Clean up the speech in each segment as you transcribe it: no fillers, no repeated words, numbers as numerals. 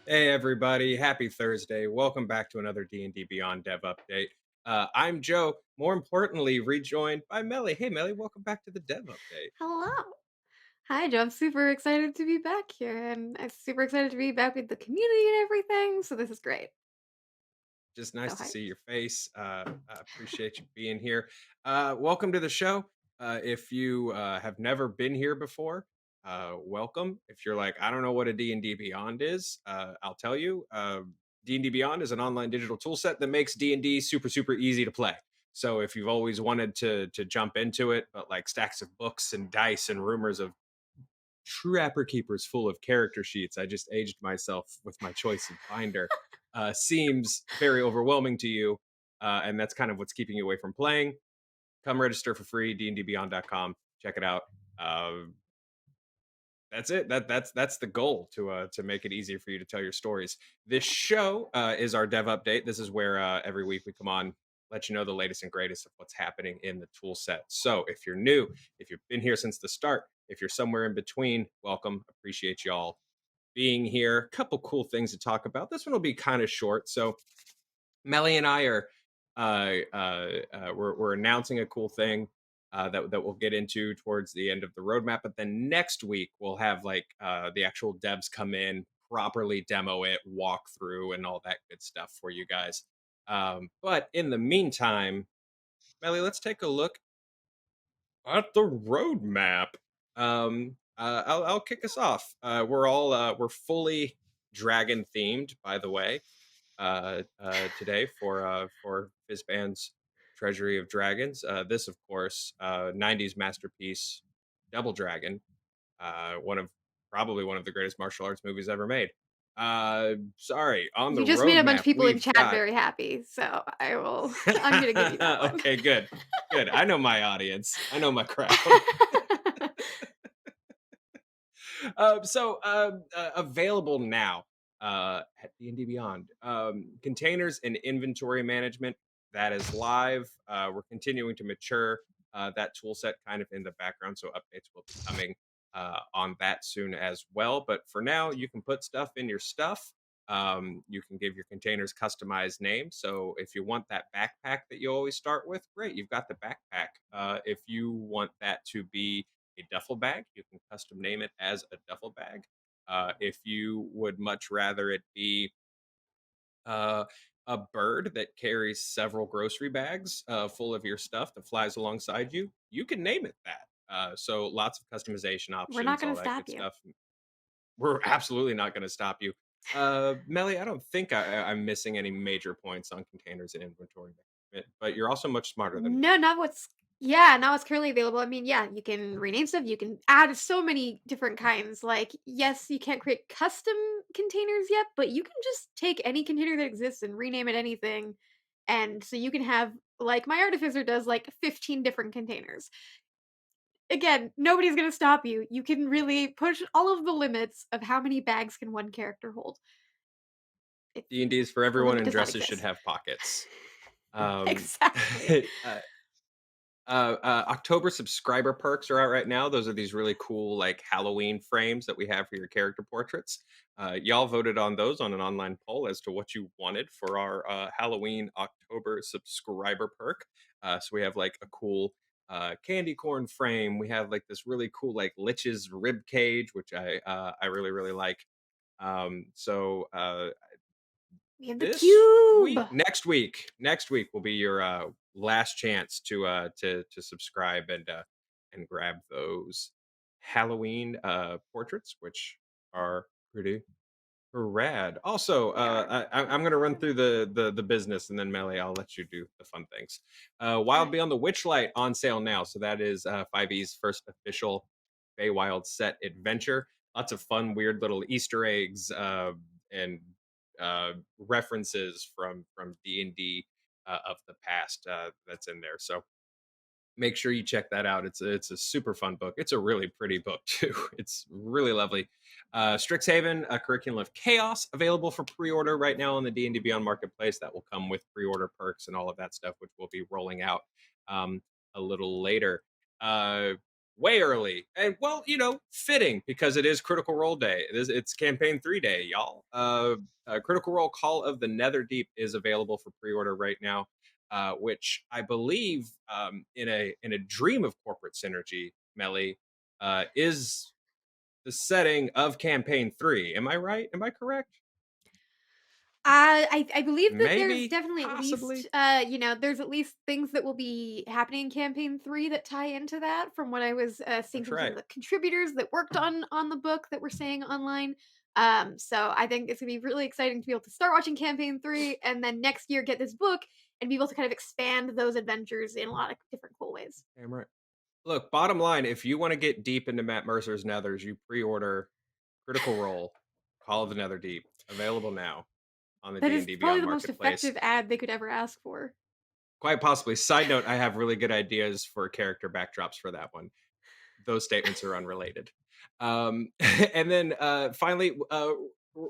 Hey everybody, happy Thursday. Welcome back to another D&D Beyond dev update. I'm Joe, more importantly rejoined by Mellie. Hey Mellie, welcome back to the dev update. Hello. Hi, Joe. I'm super excited to be back here, and I'm super excited to be back with the community and everything. So this is great. Just So nice to see hyped. your face. I appreciate you being here. Welcome to the show. If you have never been here before, welcome. If you're like, I don't know what a D&D Beyond is, I'll tell you. D&D Beyond is an online digital tool set that makes D&D super, super easy to play. So if you've always wanted to jump into it, but like stacks of books and dice and rumors of Trapper Keepers full of character sheets, I just aged myself with my choice of binder, seems very overwhelming to you, and that's kind of what's keeping you away from playing. Come register for free, dndbeyond.com. Check it out. Uh, that's it. That's the goal to make it easier for you to tell your stories. This show is our dev update. This is where every week we come on, let you know the latest and greatest of what's happening in the tool set. So if you're new, if you've been here since the start, if you're somewhere in between, welcome. Appreciate y'all being here. A couple cool things to talk about. This one will be kind of short. So Melly and I are we're announcing a cool thing that we'll get into towards the end of the roadmap. But then next week we'll have like the actual devs come in, properly demo it, walk through, and all that good stuff for you guys. But in the meantime, Melly, let's take a look at the roadmap. I'll kick us off. We're fully dragon themed, by the way, today for Fizban's Treasury of Dragons. This, of course, '90s masterpiece, Double Dragon, probably one of the greatest martial arts movies ever made. Sorry, on the You just made a bunch roadmap of people in we've chat got. very happy, so I will. I'm gonna give you that one. Okay, good, good. I know my audience. I know my crowd. Available now at D&D Beyond. Containers and inventory management, that is live. We're continuing to mature that tool set kind of in the background, so updates will be coming on that soon as well. But for now, you can put stuff in your stuff. You can give your containers customized names. So if you want that backpack that you always start with, great, you've got the backpack. If you want that to be a duffel bag, you can custom name it as a duffel bag. If you would much rather it be uh, a bird that carries several grocery bags full of your stuff that flies alongside you, you can name it that. So lots of customization We're not options, gonna all that stop good you. stuff. We're absolutely not going to stop you. Melly, I don't think I'm missing any major points on containers and inventory management, but you're also much smarter than me. No, not what's yeah, not what's currently available. I mean, yeah, you can rename stuff, you can add so many different kinds. Like, yes, you can't create custom containers yet, but you can just take any container that exists and rename it anything. And so you can have, like my artificer does, like 15 different containers. Again, nobody's gonna stop you. You can really push all of the limits of how many bags can one character hold. It, D&D is for the everyone, limit and does not dresses should exist. have pockets. Um, Exactly. October subscriber perks are out right now. Those are these really cool like Halloween frames that we have for your character portraits. Y'all voted on those on an online poll as to what you wanted for our Halloween October subscriber perk. So we have like a cool candy corn frame. We have like this really cool like lich's rib cage, which I really really like. We have the This cube. week, next week will be your last chance to subscribe and grab those Halloween portraits, which are pretty rad. Also, They are. I'm going to run through the business, and then Melly, I'll let you do the fun things. Wild Okay. Beyond the Witchlight on sale now, so that is 5e's first official Feywild set adventure. lots of fun, weird little Easter eggs and references from D&D of the past that's in there. So make sure you check that out. It's a super fun book. It's a really pretty book too. It's really lovely. Strixhaven, a Curriculum of Chaos, available for pre-order right now on the D&D Beyond marketplace. That will come with pre-order perks and all of that stuff, which we'll be rolling out um, a little later. Uh, Way early, and well, fitting because it is Critical Role Day. It's Campaign 3 Day, y'all. Critical Role Call of the Netherdeep is available for pre-order right now, which I believe, in a dream of corporate synergy, Melly, is the setting of campaign 3. Am I right? Am I correct? I believe that there's Maybe, definitely at least, possibly. there's at least things that will be happening in campaign 3 that tie into that from what I was, seeing That's from some right. of the contributors that worked on the book that were saying online. So I think it's gonna be really exciting to be able to start watching campaign 3 and then next year get this book and be able to kind of expand those adventures in a lot of different cool ways. Damn right. Look, bottom line, if you want to get deep into Matt Mercer's Nethers, you pre-order Critical Role, Call of the Netherdeep, available now on the That is D&D probably Beyond the most marketplace. effective ad they could ever ask for. Quite possibly. Side note, I have really good ideas for character backdrops for that one. Those statements are unrelated. And then finally,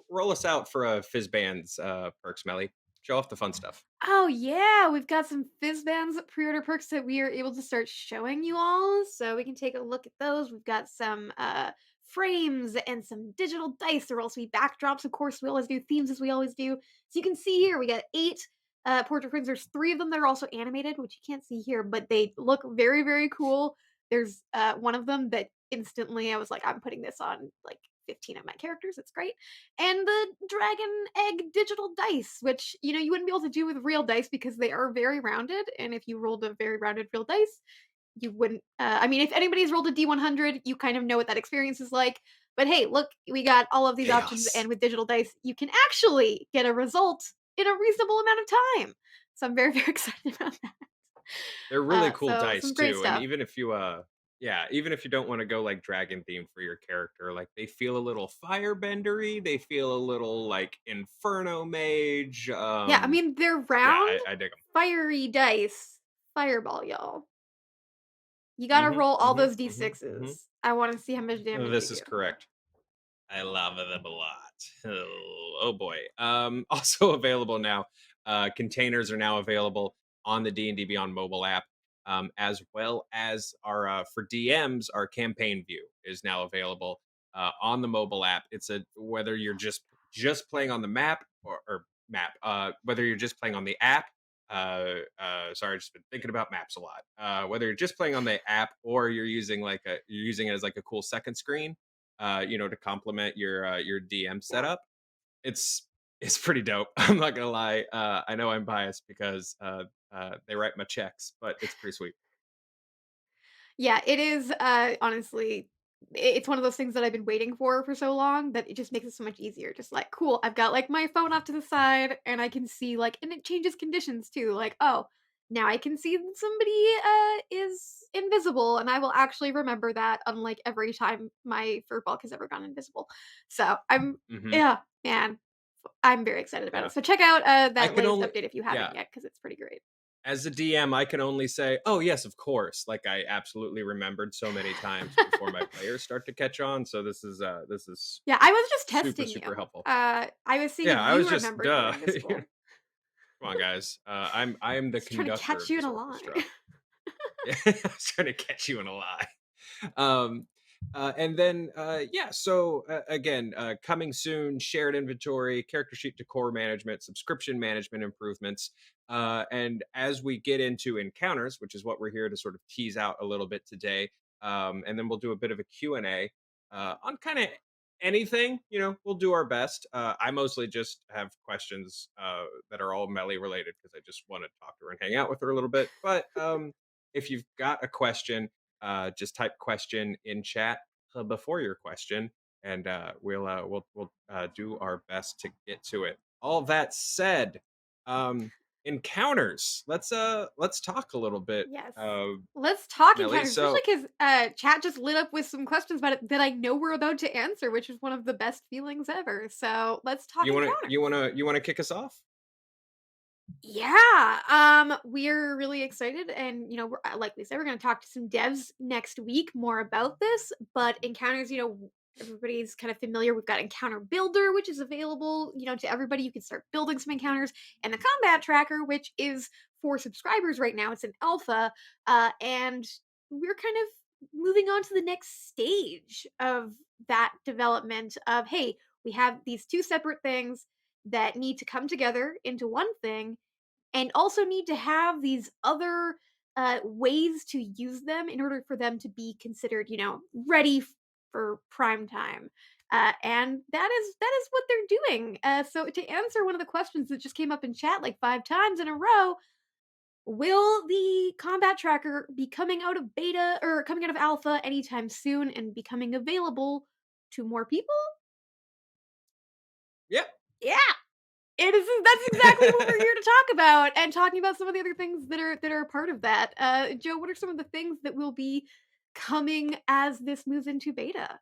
roll us out for a Fizban's perks, Melly. Show off the fun stuff. Oh yeah, we've got some Fizban's pre-order perks that we are able to start showing you all, so we can take a look at those. We've got some frames and some digital dice. There will also be backdrops, of course. We always do themes as we always do. So you can see here we got 8 portrait prints. There's 3 of them that are also animated, which you can't see here, but they look very, very cool. There's one of them that instantly I was like, I'm putting this on like 15 of my characters. It's great. And the dragon egg digital dice, which you wouldn't be able to do with real dice because they are very rounded. And if you rolled a very rounded real dice, you wouldn't. I mean, if anybody's rolled a D100, you kind of know what that experience is like. But hey, look, we got all of these options, Chaos. and with digital dice, you can actually get a result in a reasonable amount of time. So I'm very, very excited about that. They're really cool So dice some great too. And stuff. even if you yeah, even if you don't want to go like dragon theme for your character, like they feel a little firebendery, they feel a little like inferno mage. Yeah, I mean they're Yeah, round, I dig fiery dice, fireball, y'all. You gotta them. roll all those Hmm. D6s. I wanna see how much damage you This is do. correct. I love them a lot. Oh boy. Also available now. Containers are now available on the D&D Beyond mobile app, as well as our for DMs. Our campaign view is now available on the mobile app. It's a whether you're just playing on the map or map, whether you're just playing on the app. Sorry, I've just been thinking about maps a lot. Whether you're just playing on the app or you're using it as like a cool second screen, to complement your DM setup. It's it's pretty dope. I'm not gonna lie. I know I'm biased because they write my checks, but it's pretty sweet. Yeah, it is, honestly it's one of those things that I've been waiting for so long that it just makes it so much easier. Just like, cool, I've got, like, my phone off to the side, and I can see, like and it changes conditions too, like, "Oh, now I can see that somebody, is invisible," and I will actually remember that unlike every time my Furbolg has ever gone invisible. So, Hmm. yeah, man, I'm very excited about Yeah, it. So check out, I that can latest only update if you haven't yeah. yet, because it's pretty great. As a DM, I can only say, "Oh yes, of course." Like I absolutely remembered so many times before my players start to catch on. So this is Yeah, I was just super testing super you. helpul. I was seeing if Yeah, I you was just remembered you were duh. invisible. Come on, guys. I am the Just trying to conductor catch of you in this a lie. orchestra. Yeah, I was trying to catch you in a lie. Um, and then, yeah, so again, coming soon, shared inventory, character sheet decor management, subscription management improvements. And as we get into encounters, which is what we're here to sort of tease out a little bit today, and then we'll do a bit of a Q&A on kind of anything, we'll do our best. I mostly just have questions that are all Melly related because I just want to talk to her and hang out with her a little bit. But if you've got a question, just type question in chat before your question, and we'll do our best to get to it. All that said, um, encounters. Let's talk a little bit, Yes. uh, Let's talk Melly. encounters, especially So because chat just lit up with some questions about it that I know we're about to answer, which is one of the best feelings ever. So let's talk encounters. you wanna kick us off? Yeah, we're really excited, and we're, like we said, we're going to talk to some devs next week more about this. But encounters, everybody's kind of familiar. We've got Encounter Builder, which is available, to everybody. You can start building some encounters, and the Combat Tracker, which is for subscribers right now. It's an alpha, and we're kind of moving on to the next stage of that development. Of hey, we have these two separate things that need to come together into one thing and also need to have these other ways to use them in order for them to be considered, ready for prime time. And that is what they're doing. So to answer one of the questions that just came up in chat like 5 times in a row, will the combat tracker be coming out of beta or coming out of alpha anytime soon and becoming available to more people? Yeah. Yeah, it is that's exactly what we're here to talk about, and talking about some of the other things that are a part of that. Joe, what are some of the things that will be coming as this moves into beta?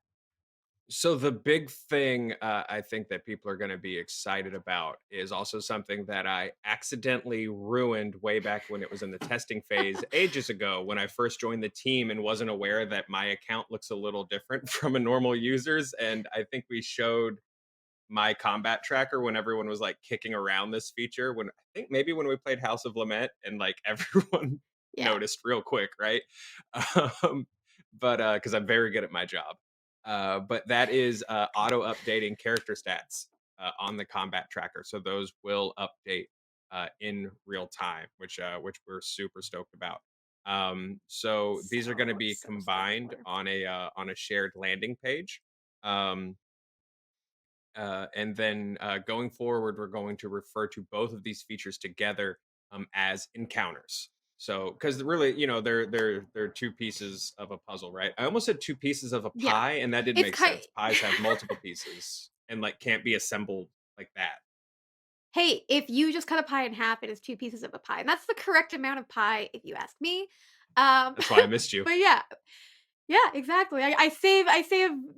So the big thing I think that people are going to be excited about is also something that I accidentally ruined way back when it was in the testing phase ages ago when I first joined the team and wasn't aware that my account looks a little different from a normal user's. And I think we showed my combat tracker when everyone was like kicking around this feature when I think maybe when we played House of Lament and like everyone Yeah. noticed real quick, right? Um, but because I'm very good at my job. But that is auto updating character stats on the combat tracker. So those will update in real time, which we're super stoked about. So these are going to So, be so stoked combined for. on a shared landing page. Um, and then going forward, we're going to refer to both of these features together as encounters. So, because really, they're two pieces of a puzzle, right? I almost said two pieces of a Yeah. pie, and that didn't It's make kind sense. Pies have multiple pieces and like can't be assembled like that. Hey, if you just cut a pie in half, it is 2 pieces of a pie, and that's the correct amount of pie if you ask me. That's why I missed you. But yeah. Yeah, exactly. I save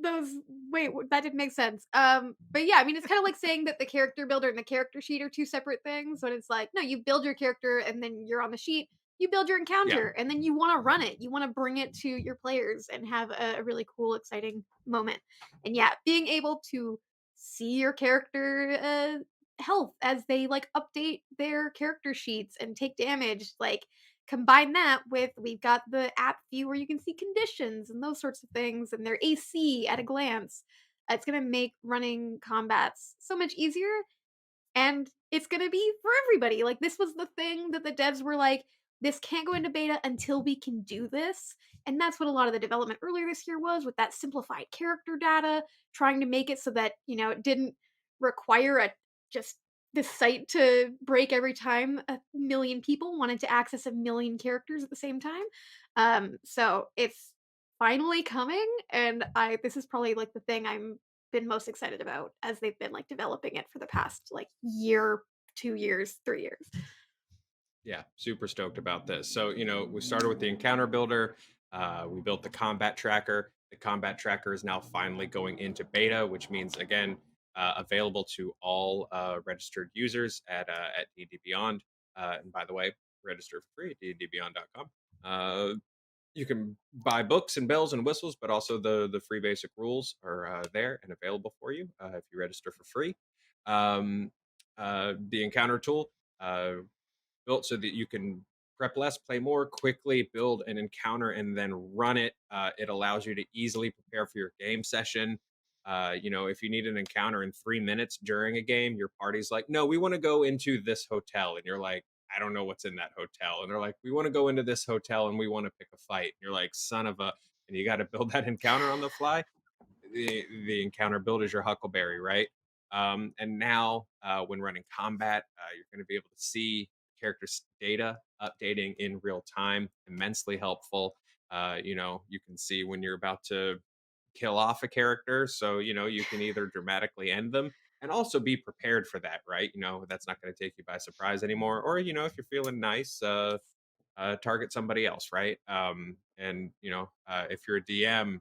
those wait, that didn't make sense. But yeah, I mean, it's kinda like saying that the character builder and the character sheet are 2 separate things, when it's like, no, you build your character and then you're on the sheet, you build your Yeah, encounter, and then you wanna run it. You wanna bring it to your players and have a really cool, exciting moment. And yeah, being able to see your character, health as they, like, update their character sheets and take damage, like, combine that with we've got the app view where you can see conditions and those sorts of things and their AC at a glance. It's going to make running combats so much easier, and it's going to be for everybody. Like, this was the thing that the devs were like, this can't go into beta until we can do this. And that's what a lot of the development earlier this year was, with that simplified character data, trying to make it so that, it didn't require a just this site to break every time a million people wanted to access a million characters at the same time. So it's finally coming, and I this is probably like the thing I'm been most excited about as they've been like developing it for the past like year, 2 years, 3 years. yeah, super stoked about this. So, we started with the encounter builder. We built the combat tracker. The combat tracker is now finally going into beta, which means again available to all registered users at D&D Beyond. And by the way, register for free at dndbeyond.com. You can buy books and bells and whistles, but also the free basic rules are there and available for you if you register for free. Um, the encounter tool. Built so that you can prep less, play more, quickly build an encounter, and then run it. It allows you to easily prepare for your game session. If you need an encounter in 3 minutes during a game, your party's like, no, we want to go into this hotel. And you're like, I don't know what's in that hotel. And they're like, we want to go into this hotel and we want to pick a fight. And you're like, son of a, and you got to build that encounter on the fly. The encounter build is your huckleberry, right? And now, when running combat, you're going to be able to see characters' data updating in real time. Immensely helpful. You can see when you're about to kill off a character, so you can either dramatically end them, and also be prepared for that, right? That's not going to take you by surprise anymore. Or if you're feeling nice, target somebody else, right? And if you're a DM,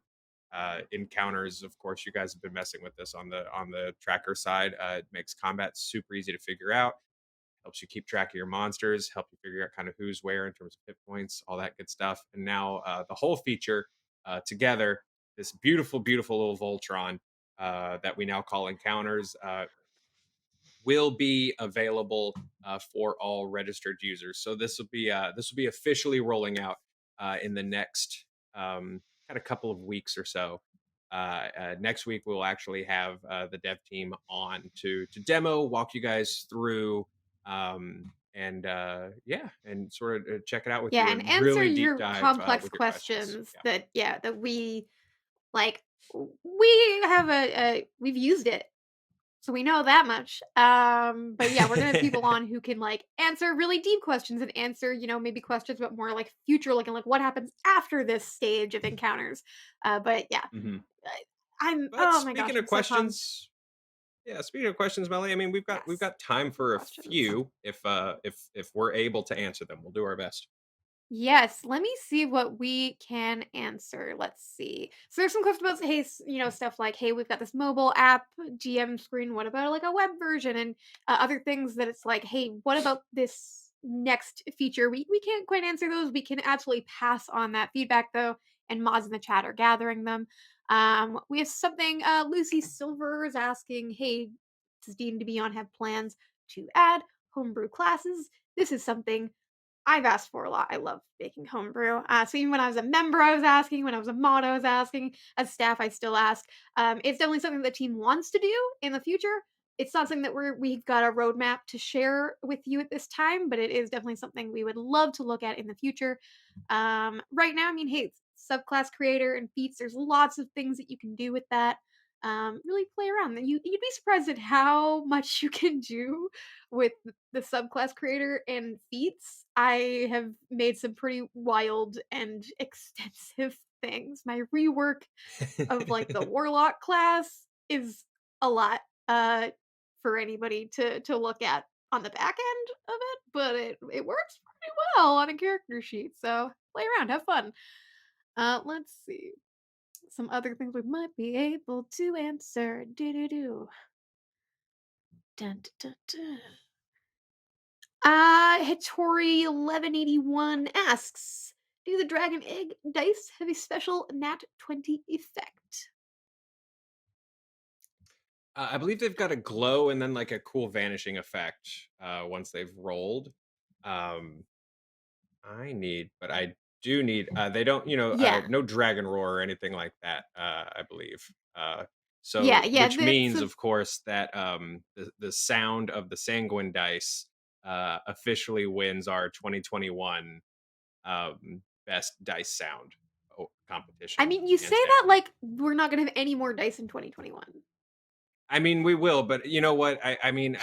encounters, of course, you guys have been messing with this on the tracker side. It makes combat super easy to figure out, helps you keep track of your monsters, help you figure out kind of who's where in terms of hit points, all that good stuff. And now the whole feature together, this beautiful, beautiful little Voltron that we now call encounters, will be available for all registered users. So this will be officially rolling out in the next kind of couple of weeks or so. Next week we'll actually have the dev team on to demo, walk you guys through, and sort of check it out with Yeah, you and and answer really deep your dive complex with your questions. questions that yeah, that we like we have we've used it. So we know that much. But yeah, we're gonna have Yeah. people on who can like answer really deep questions and answer, maybe questions about more like future looking, like what happens after this stage of encounters. But yeah, Mhm. I- I'm But oh my gosh, speaking of I'm so pumped. questions, yeah, speaking of questions, Melly, I mean, we've Yes. got time More for a questions. few if we're able to answer them. We'll do our best. Yes, let me see what we can answer. Let's see. So there's some questions about, hey, stuff like, hey, we've got this mobile app, GM screen. What about like a web version and other things that it's like, hey, what about this next feature? We can't quite answer those. We can absolutely pass on that feedback though, and mods in the chat are gathering them. We have something. Lucy Silver is asking, hey, does D&D Beyond have plans to add homebrew classes? This is something I've asked for a lot. I love making homebrew. So even when I was a member, I was asking. When I was a mod, I was asking. As staff, I still ask. It's definitely something the team wants to do in the future. It's not something that we've got a roadmap to share with you at this time, but it is definitely something we would love to look at in the future. Right now, I mean, hey, it's subclass creator and feats. There's lots of things that you can do with that. Really play around. You'd be surprised at how much you can do with the subclass creator and feats. I have made some pretty wild and extensive things. My rework of like the warlock class is a lot for anybody to look at on the back end of it, but it works pretty well on a character sheet. So play around, have fun. Let's see. Some other things we might be able to answer. Do do do. Dun, dun, dun, dun. Hittori1181 asks, do the dragon egg dice have a special nat 20 effect? I believe they've got a glow and then like a cool vanishing effect once they've rolled. Um, but I do need. They don't, Yeah. no dragon roar or anything like that. I believe. Yeah, yeah. Which means, of course, that the sound of the sanguine dice officially wins our 2021 best dice sound I competition, mean, you say hands that down. like we're not going to have any more dice in 2021. I mean, we will, but you know what? I mean,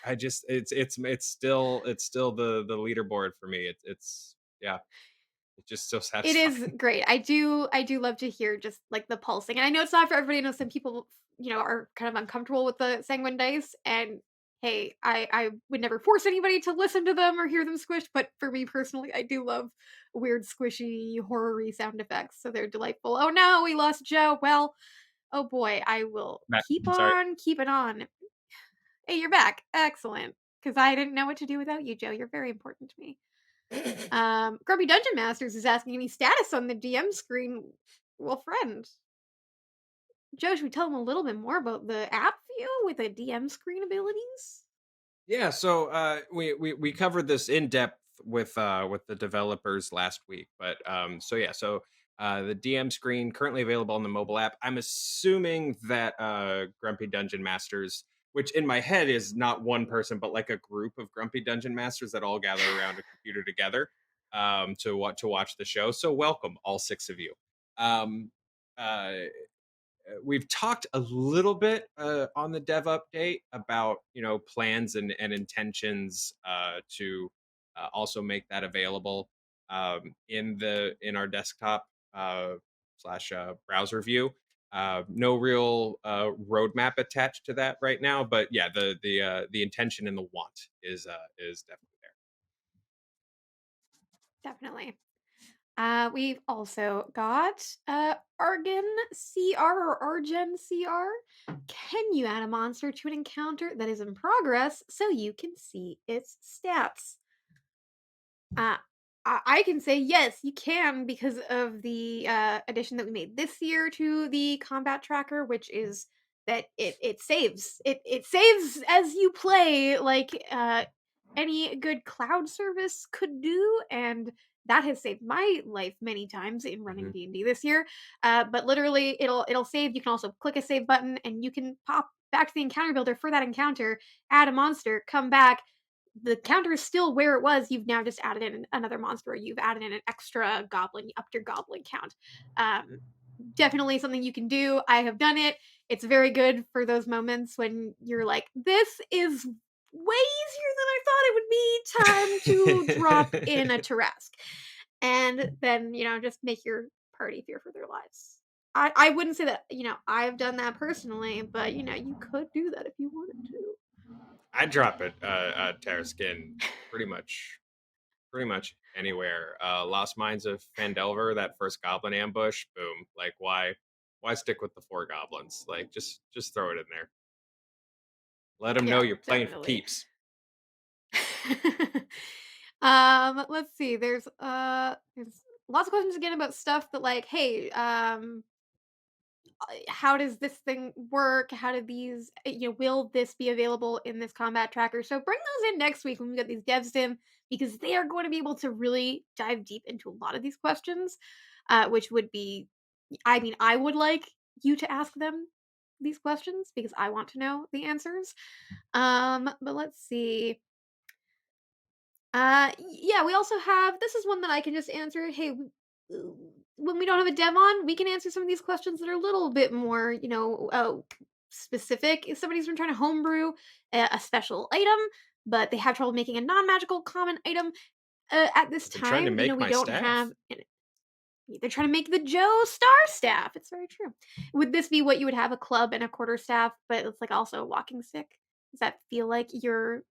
I just it's still the leaderboard for me. It's yeah, it's just so It is satisfying. great. I do love to hear just like the pulsing. And I know it's not for everybody. I know some people, are kind of uncomfortable with the sanguine dice. And hey, I would never force anybody to listen to them or hear them squish. But for me personally, I do love weird, squishy, horror-y sound effects. So they're delightful. Oh no, we lost Joe. Well, oh boy, I will Matt, keep sorry. on keeping on. Hey, you're back. Excellent. Because I didn't know what to do without you, Joe. You're very important to me. Grumpy Dungeon Masters is asking any status on the DM screen. Well, friend, Joe, should we tell him a little bit more about the app view with the DM screen abilities? Yeah, so we covered this in depth with the developers last week, but the DM screen currently available on the mobile app. I'm assuming that Grumpy Dungeon Masters, which in my head is not one person, but like a group of Grumpy Dungeon Masters that all gather around a computer together to watch the show. So welcome, all six of you. Um, uh, we've talked a little bit on the dev update about plans and intentions to also make that available in our desktop slash browser view. No real roadmap attached to that right now, but yeah, the intention and the want is definitely there. Definitely. We've also got Argon CR or Argen CR. Can you add a monster to an encounter that is in progress so you can see its stats? Uh, I can say yes, you can because of the addition that we made this year to the combat tracker, which is that it saves. It saves as you play, like any good cloud service could do, and that has saved my life many times in running Mhm. D&D this year. But literally, it'll save. You can also click a save button, and you can pop back to the encounter builder for that encounter, add a monster, come back, the counter is still where it was. You've now just added in another monster, or you've added in an extra goblin. You upped your goblin count. Um, Definitely something you can do. I have done it. It's very good for those moments when you're like, "This is way easier than I thought it would be. Time to drop in a Tarask," and then just make your party fear for their lives. I wouldn't say that I've done that personally, but you could do that if you wanted to. I drop it, Terra Skin pretty much anywhere. Lost Mines of Fandelver, that first goblin ambush, boom. Like why stick with the four goblins? Like just throw it in there. Let them know Yeah, you're playing for definitely. keeps. Let's see. There's lots of questions again about stuff that like, hey, how does this thing work? How do these, will this be available in this combat tracker? So bring those in next week when we get these devs in because they are going to be able to really dive deep into a lot of these questions, which would be, I mean, I would like you to ask them these questions because I want to know the answers. But let's see. Yeah, we also have this is one that I can just answer. Hey, when we don't have a dev on, we can answer some of these questions that are a little bit more, specific. If somebody's been trying to homebrew a special item, but they have trouble making a non-magical common item at this I've been trying to time, make we my don't have. staff. They're trying to make the Joe Starr staff. It's very true. Would this be what you would have a club and a quarter staff, but it's like also a walking stick? Does that feel like your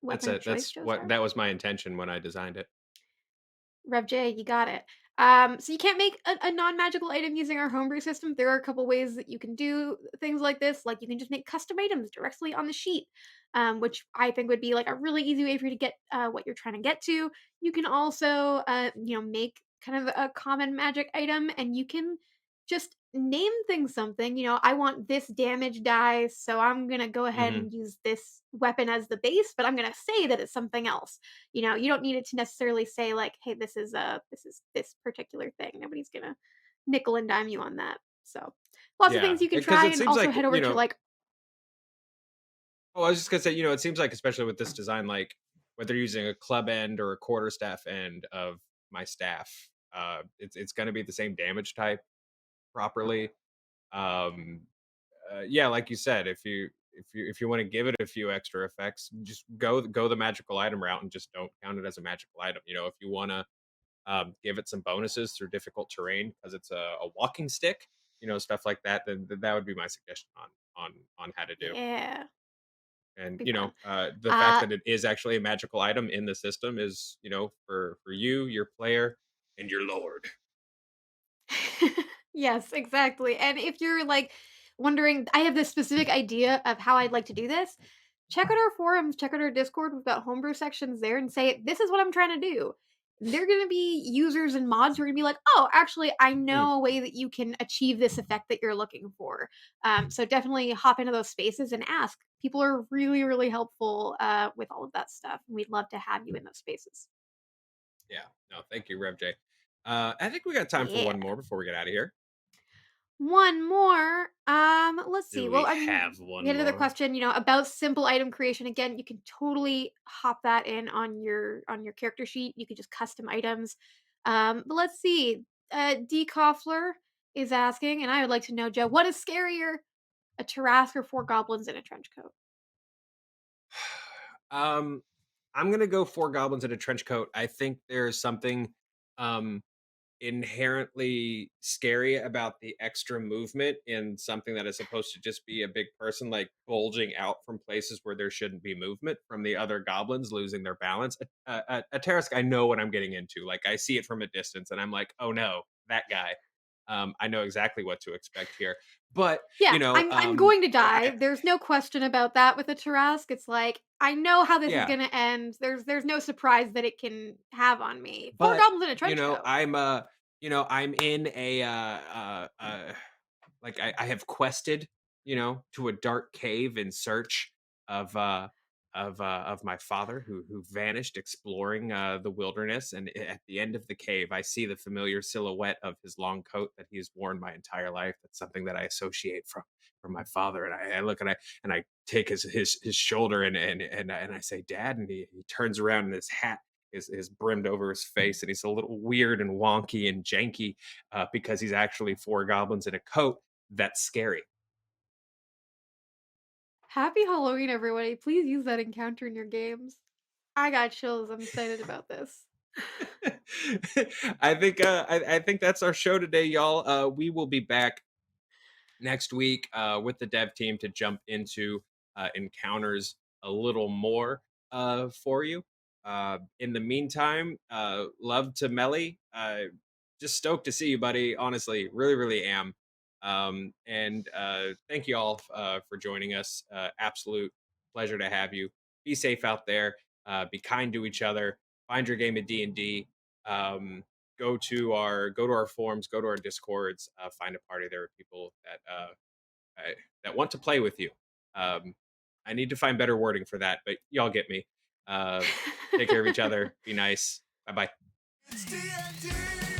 weapon of choice, That's Joe what Starr? that was my intention when I designed it. Rev J, you got it. So you can't make a non-magical item using our homebrew system. There are a couple ways that you can do things like this. Like you can just make custom items directly on the sheet, which I think would be like a really easy way for you to get what you're trying to get to. You can also, make kind of a common magic item, and you can just name things something. I want this damage die, so I'm gonna go ahead Hmm. and use this weapon as the base, but I'm gonna say that it's something else. You don't need it to necessarily say like, "Hey, this is this particular thing." Nobody's gonna nickel and dime you on that. So, lots of Yeah, things you can because try, it and seems also like head over to like Oh, I was just gonna say, it seems like especially with this design, like whether you're using a club end or a quarter staff end of my staff, it's gonna be the same damage type properly. Um, yeah, like you said, if you want to give it a few extra effects, just go the magical item route and just don't count it as a magical item. If you want to give it some bonuses through difficult terrain because it's a walking stick, stuff like that, then that would be my suggestion on how to do. yeah, And be fun. the fact Uh that it is actually a magical item in the system is, for you, your player, and your lord. Yes, exactly. And if you're like wondering, I have this specific idea of how I'd like to do this. Check out our forums, check out our Discord. We've got homebrew sections there and say, this is what I'm trying to do. They're going to be users and mods who are going to be like, oh, actually, I Hmm, know a way that you can achieve this effect that you're looking for. So definitely hop into those spaces and ask. People are really, really helpful with all of that stuff. And we'd love to have you in those spaces. yeah, no, thank you, Rev J. I think we got time for Yeah. one more before we get out of here. One more. Let's see. Do Well, we I mean, have we one had another more? question, about simple item creation. Again, you can totally hop that in on your character sheet. You could just custom items. But let's see. D Koffler is asking, and I would like to know, Joe, what is scarier, a Tarask or four goblins in a trench coat? um, I'm gonna go four goblins in a trench coat. I think there's something um inherently scary about the extra movement in something that is supposed to just be a big person like bulging out from places where there shouldn't be movement from the other goblins losing their balance. A Tarask, I know what I'm getting into. Like I see it from a distance, and I'm like, oh no, that guy. I know exactly what to expect here. But Yeah, I'm going to die. I There's no question about that with a Tarask. It's like, I know how this is yeah, gonna end. There's no surprise that it can have on me. 4 but goblins in a trench coat. I'm in a like I have quested, to a dark cave in search of of my father who vanished exploring the wilderness. And at the end of the cave, I see the familiar silhouette of his long coat that he's worn my entire life. That's something that I associate from my father. And I look and I take his shoulder and I say, Dad, and he turns around and his hat is brimmed over his face and he's a little weird and wonky and janky because he's actually four goblins in a coat that's scary. Happy Halloween, everybody. Please use that encounter in your games. I got chills. I'm excited about this. I think that's our show today, y'all. We will be back next week with the dev team to jump into encounters a little more for you. In the meantime, love to Melly. Just stoked to see you, buddy. Honestly, really, really am. And thank you all for joining us. Absolute pleasure to have you. Be safe out there. Be kind to each other. Find your game of D&D. Go to our forums, go to our discords, find a party there with people that want to play with you. Um, I need to find better wording for that, but y'all get me. Uh, take care of each other. Be nice. Bye bye. It's D&D.